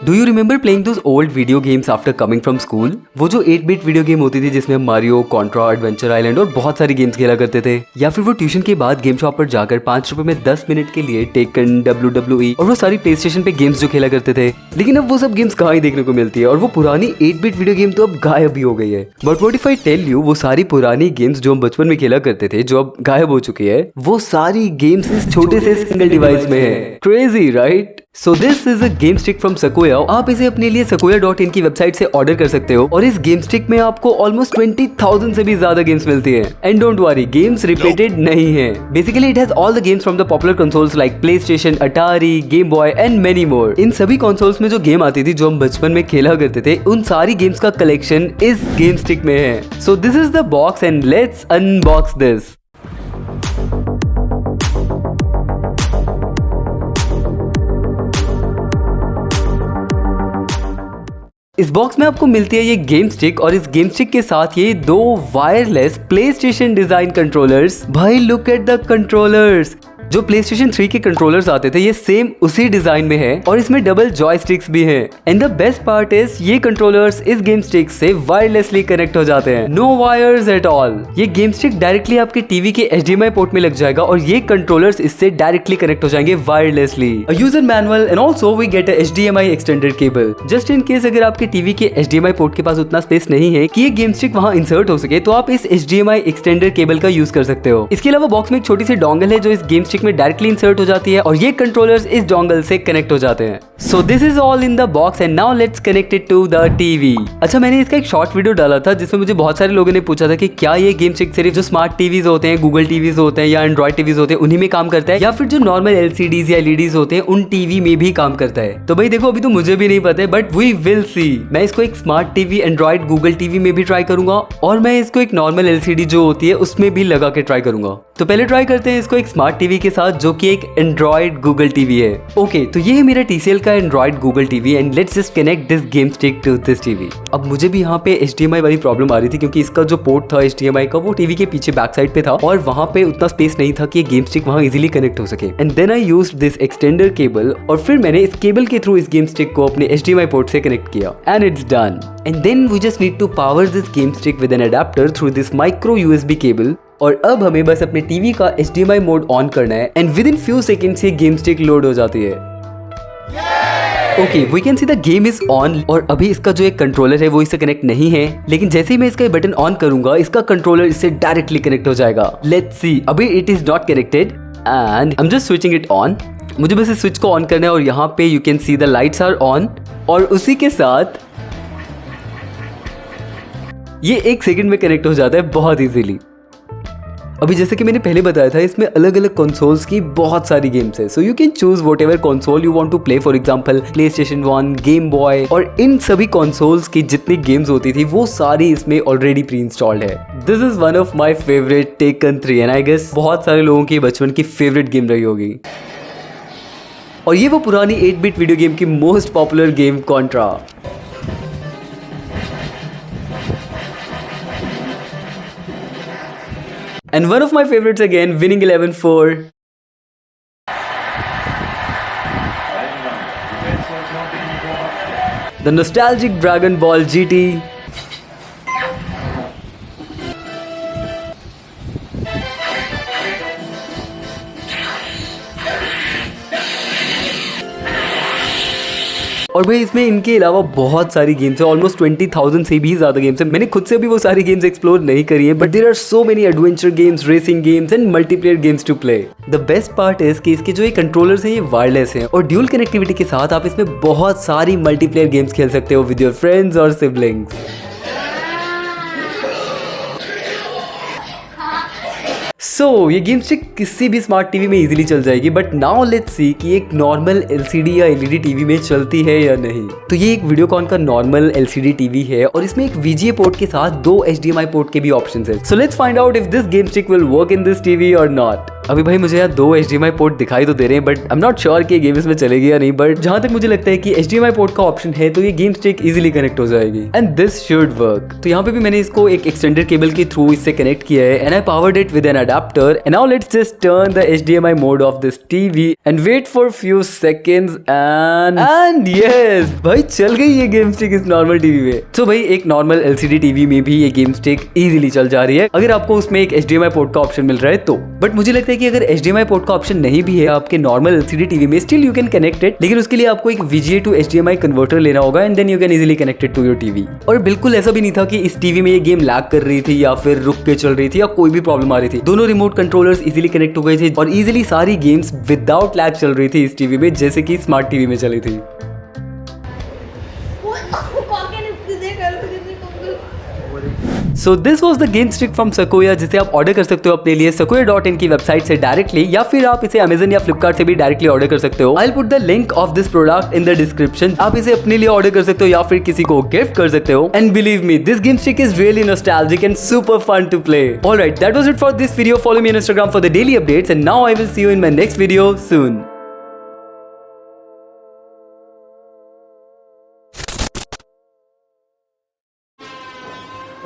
Do you remember playing those old video games after coming from school? वो जो 8-बिट video game होती थी जिसमें हम मारियो, कॉन्ट्रा, एडवेंचर आइलैंड और बहुत सारी गेम्स खेला करते थे। या फिर वो ट्यूशन के बाद गेम शॉप पर जाकर 5 रुपए में 10 मिनट के लिए टेकन, WWE और वो सारी प्ले स्टेशन पे गेम्स जो खेला करते थे। लेकिन अब वो सब गेम्स कहाँ ही देखने को मिलती है और वो पुरानी 8-बिट वीडियो गेम तो अब गायब भी हो गई है। But what if I tell you, वो सारी पुरानी गेम्स जो हम बचपन में खेला करते थे जो अब गायब हो चुकी है, वो सारी गेम्स इस छोटे से सिंगल डिवाइस में है। Crazy right? So this is a game stick from सकोया। आप इसे अपने लिए sakoya.in की वेबसाइट से ऑर्डर कर सकते हो और इस गेम स्टिक में आपको ऑलमोस्ट 20,000 से भी ज्यादा गेम्स मिलती हैं। And don't worry, games repeated नहीं है। Basically it has all the games from the popular consoles like PlayStation, Atari, Game Boy and many more. इन सभी कंसोल्स में जो गेम आती थी जो हम बचपन में खेला करते थे, उन सारी गेम्स का कलेक्शन इस गेम स्टिक में है। सो this is the box and let's unbox this. इस बॉक्स में आपको मिलती है ये गेम स्टिक और इस गेम स्टिक के साथ ये 2 wireless play station design controllers. भाई लुक एट द कंट्रोलर्स। जो PlayStation 3 के कंट्रोलर्स आते थे ये सेम उसी डिजाइन में है और इसमें डबल जॉयस्टिक्स भी हैं। And the best part is ये कंट्रोलर्स इस गेम स्टिक से वायरलेसली कनेक्ट हो जाते हैं। No wires at all. ये गेम स्टिक डायरेक्टली आपके टीवी के HDMI पोर्ट में लग जाएगा और ये कंट्रोलर्स इससे डायरेक्टली कनेक्ट हो जाएंगे wirelessly. A user manual and also we get a HDMI extended cable. Just in case अगर आपके टीवी के HDMI पोर्ट के पास उतना स्पेस नहीं है कि ये गेम स्टिक वहां इंसर्ट हो सके, तो आप इस HDMI एक्सटेंडेड केबल का यूज कर सकते हो। इसके अलावा बॉक्स में एक छोटी सी डोंगल है जो इस गेम स्टिक में डायरेक्टली इंसर्ट हो जाती है और ये कंट्रोलर्स इस डोंगल से कनेक्ट हो जाते हैं। So this is all in the box and now let's connect it to the TV. अच्छा, मैंने इसका एक शॉर्ट वीडियो डाला था जिसमें मुझे बहुत सारे लोगों ने पूछा था कि क्या ये गेम स्टिक सिर्फ जो स्मार्ट टीवीज होते हैं, गूगल टीवीज होते हैं या एंड्रॉइड टीवीज होते हैं उन्हीं में काम करता है या फिर जो नॉर्मल LCDs या LEDs होते हैं उन टीवी में भी काम करता है। तो भाई देखो, अभी तो मुझे भी नहीं पता है बट वी विल सी। मैं इसको एक smart TV, Android, Google TV में भी ट्राई करूंगा और मैं इसको एक नॉर्मल LCD जो होती है उसमें भी लगा के ट्राई करूंगा। तो पहले ट्राई करते हैं इसको एक स्मार्ट टीवी के साथ जो कि एक एंड्रॉइड गूगल टीवी है। ओके, तो ये है मेरा TCL का Android Google TV and let's just connect this game stick to this TV. अब मुझे भी यहाँ पे HDMI वाली प्रॉब्लम आ रही थी क्योंकि इसका जो पोर्ट था HDMI का वो टीवी के पीछे बैक साइड पे था और वहाँ पे उतना स्पेस नहीं था कि ये गेम स्टिक वहाँ इजीली कनेक्ट हो सके। And then I used this extender cable और फिर मैंने इस केबल के थ्रू इस गेम स्टिक को अपने HDMI पोर्ट से कनेक्ट किया and it's done. And then we just need to power this game stick with an adapter through this micro USB cable. और अब हमें बस अपने टीवी का HDMI मोड ऑन करना है and within few seconds ये गेम स्टिक लोड हो जाती है। Okay, we can see the game is on और अभी इसका जो एक कंट्रोलर है वो इससे कनेक्ट नहीं है, लेकिन जैसे ही मैं इसका बटन ऑन करूंगा इसका कंट्रोलर इससे डायरेक्टली कनेक्ट हो जाएगा। Let's see. अभी it is not connected and I am just switching it on. मुझे बस इस स्विच को ऑन करना है और यहाँ पे you can see the lights are on और उसी के साथ ये 1 सेकंड में कनेक्ट हो जाता है बहुत इजीली। अभी जैसे कि मैंने पहले बताया था इसमें अलग अलग कंसोल्स की बहुत सारी गेम्स है, so you can choose whatever console you want to play. For example PlayStation 1, Game Boy और इन सभी कंसोल्स की जितनी गेम्स होती थी वो सारी इसमें ऑलरेडी प्री इंस्टॉल्ड है। This is one of my favourite Tekken 3 and I guess बहुत सारे लोगों की बचपन की फेवरेट गेम रही होगी। और ये वो पुरानी 8-बिट वीडियो गेम की most popular game Contra. And one of my favorites again, Winning Eleven 4. The nostalgic Dragon Ball GT. और भाई इसमें इनके अलावा बहुत सारी गेम्स है, ऑलमोस्ट 20,000 से भी ज्यादा गेम्स है। मैंने खुद से भी वो सारी गेम्स एक्सप्लोर नहीं करी है but there are so many adventure games, racing games and multiplayer games to play. The best part is कि इसके जो ये कंट्रोलर्स हैं ये वायरलेस हैं और ड्यूल कनेक्टिविटी के साथ आप इसमें बहुत सारी मल्टीप्लेयर गेम्स खेल सकते हो विद योर फ्रेंड्स और सिबलिंग्स। सो ये गेम स्टिक किसी भी स्मार्ट टीवी में इजीली चल जाएगी बट नाउ लेट्स सी कि एक नॉर्मल LCD या LED टीवी में चलती है या नहीं। तो ये एक वीडियोकॉन का नॉर्मल LCD टीवी है और इसमें एक VGA पोर्ट के साथ 2 HDMI पोर्ट के भी ऑप्शंस है। So let's find out if this game stick will work in this TV और नॉट। अभी भाई मुझे यहाँ 2 HDMI पोर्ट दिखाई तो दे रहे हैं, but I am not sure कि गेम इसमें चलेगी या नहीं, बट जहां तक मुझे लगता है कि HDMI पोर्ट का ऑप्शन है तो ये गेम स्टिक इजीली कनेक्ट हो जाएगी एंड दिस शुड वर्क। तो यहाँ पे भी मैंने इसको एक एक्सटेंडेड केबल के थ्रू इससे कनेक्ट किया है and I powered it with an adapter and now let's just turn the HDMI mode of this TV and wait for few seconds and yes भाई चल गई ये गेम स्टिक इस normal TV में। तो भाई एक नॉर्मल LCD टीवी में भी ये गेम स्टिक इजीली चल जा रही है अगर आपको उसमें एक HDMI पोर्ट का ऑप्शन मिल रहा है तो। बट मुझे लगता है कि अगर HDMI पोर्ट का ऑप्शन नहीं भी है आपके नॉर्मल LCD टीवी में, still you can connect it, लेकिन उसके लिए आपको एक VGA to HDMI कन्वर्टर लेना होगा and then you can easily connect it to your TV. और बिल्कुल ऐसा भी नहीं था कि इस टीवी में ये गेम लैग कर रही थी या फिर रुक के चल रही थी या कोई भी प्रॉब्लम आ रही थी। दोनों रिमोट कंट्रोलर्स इजीली कनेक्ट हो गए थे और इजीली सारी गेम्स विदाउट लैग चल रही थी इस टीवी में, जैसे कि स्मार्ट टीवी में चली थी। So this was the game stick from Sequoia, जिसे आप ऑर्डर कर सकते हो अपने लिए sequoia.in की वेबसाइट से डायरेक्टली, या फिर आप इसे Amazon या Flipkart से भी डायरेक्टली ऑर्डर कर सकते हो। I will put the link of this product in the description. आप इसे अपने लिए ऑर्डर कर सकते हो या फिर किसी को गिफ्ट कर सकते हो and believe me this game stick is really nostalgic and super fun to play. Alright, that was it for this video. Follow me on Instagram for the daily updates and now I will see you in my next video soon.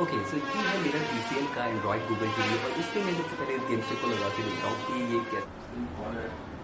Okay so ये है मेरा TCL का Android Google TV और इस पे मैं सबसे पहले इस गेम स्टिक को लगा के देखता हूँ कि ये क्या